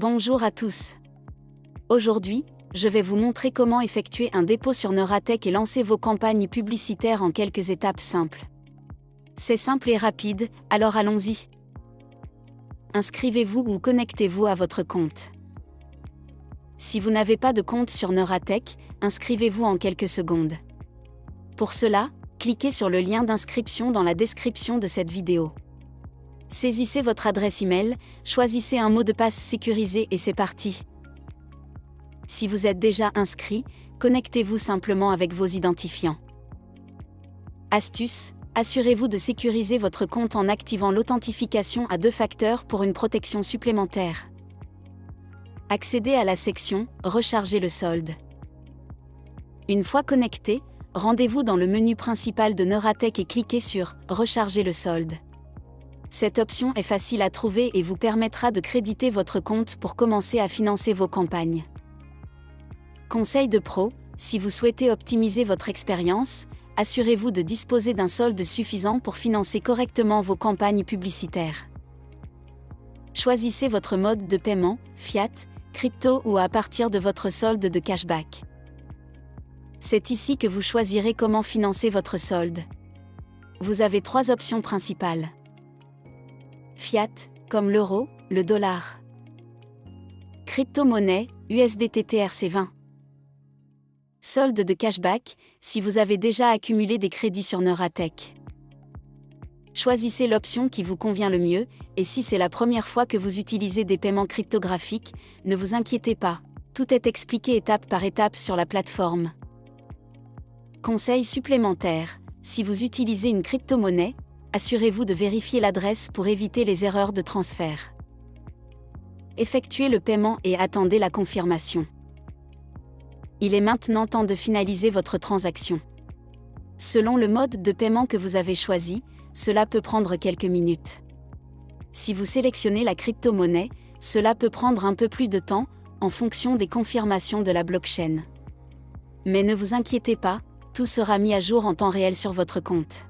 Bonjour à tous. Aujourd'hui, je vais vous montrer comment effectuer un dépôt sur Neuratech et lancer vos campagnes publicitaires en quelques étapes simples. C'est simple et rapide, alors allons-y. Inscrivez-vous ou connectez-vous à votre compte. Si vous n'avez pas de compte sur Neuratech, inscrivez-vous en quelques secondes. Pour cela, cliquez sur le lien d'inscription dans la description de cette vidéo. Saisissez votre adresse email, choisissez un mot de passe sécurisé et c'est parti. Si vous êtes déjà inscrit, connectez-vous simplement avec vos identifiants. Astuce, assurez-vous de sécuriser votre compte en activant l'authentification à 2 facteurs pour une protection supplémentaire. Accédez à la section « Recharger le solde ». Une fois connecté, rendez-vous dans le menu principal de Neuratech et cliquez sur « Recharger le solde ». Cette option est facile à trouver et vous permettra de créditer votre compte pour commencer à financer vos campagnes. Conseil de pro, si vous souhaitez optimiser votre expérience, assurez-vous de disposer d'un solde suffisant pour financer correctement vos campagnes publicitaires. Choisissez votre mode de paiement, fiat, crypto ou à partir de votre solde de cashback. C'est ici que vous choisirez comment financer votre solde. Vous avez 3 options principales. Fiat, comme l'euro, le dollar. Crypto-monnaie, USDT TRC20. Solde de cashback, si vous avez déjà accumulé des crédits sur Neuratech. Choisissez l'option qui vous convient le mieux, et si c'est la première fois que vous utilisez des paiements cryptographiques, ne vous inquiétez pas, tout est expliqué étape par étape sur la plateforme. Conseil supplémentaire, si vous utilisez une crypto-monnaie, assurez-vous de vérifier l'adresse pour éviter les erreurs de transfert. Effectuez le paiement et attendez la confirmation. Il est maintenant temps de finaliser votre transaction. Selon le mode de paiement que vous avez choisi, cela peut prendre quelques minutes. Si vous sélectionnez la crypto-monnaie, cela peut prendre un peu plus de temps, en fonction des confirmations de la blockchain. Mais ne vous inquiétez pas, tout sera mis à jour en temps réel sur votre compte.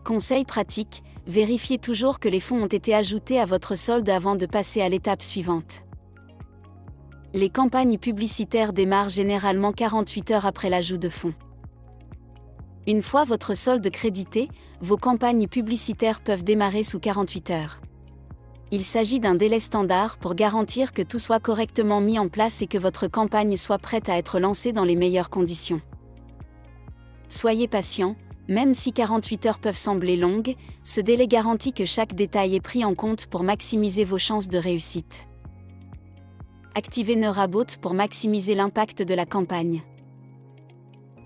Conseil pratique, vérifiez toujours que les fonds ont été ajoutés à votre solde avant de passer à l'étape suivante. Les campagnes publicitaires démarrent généralement 48 heures après l'ajout de fonds. Une fois votre solde crédité, vos campagnes publicitaires peuvent démarrer sous 48 heures. Il s'agit d'un délai standard pour garantir que tout soit correctement mis en place et que votre campagne soit prête à être lancée dans les meilleures conditions. Soyez patient. Même si 48 heures peuvent sembler longues, ce délai garantit que chaque détail est pris en compte pour maximiser vos chances de réussite. Activez Neurabot pour maximiser l'impact de la campagne.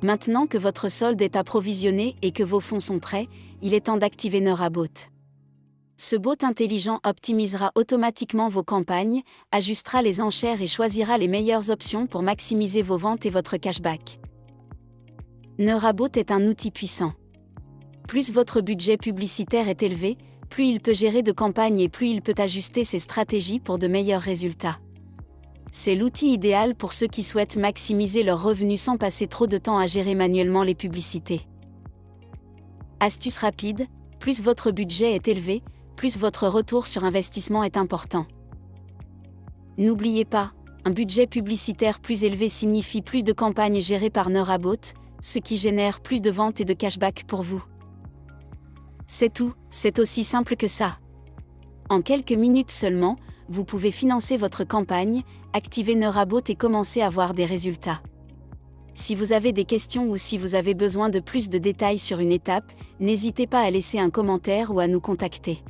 Maintenant que votre solde est approvisionné et que vos fonds sont prêts, il est temps d'activer Neurabot. Ce bot intelligent optimisera automatiquement vos campagnes, ajustera les enchères et choisira les meilleures options pour maximiser vos ventes et votre cashback. Neurabot est un outil puissant. Plus votre budget publicitaire est élevé, plus il peut gérer de campagnes et plus il peut ajuster ses stratégies pour de meilleurs résultats. C'est l'outil idéal pour ceux qui souhaitent maximiser leurs revenus sans passer trop de temps à gérer manuellement les publicités. Astuce rapide, plus votre budget est élevé, plus votre retour sur investissement est important. N'oubliez pas, un budget publicitaire plus élevé signifie plus de campagnes gérées par Neurabot, ce qui génère plus de ventes et de cashback pour vous. C'est tout, c'est aussi simple que ça. En quelques minutes seulement, vous pouvez financer votre campagne, activer Neurabot et commencer à voir des résultats. Si vous avez des questions ou si vous avez besoin de plus de détails sur une étape, n'hésitez pas à laisser un commentaire ou à nous contacter.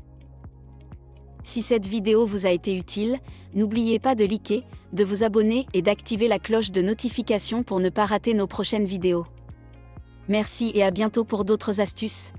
Si cette vidéo vous a été utile, n'oubliez pas de liker, de vous abonner et d'activer la cloche de notification pour ne pas rater nos prochaines vidéos. Merci et à bientôt pour d'autres astuces.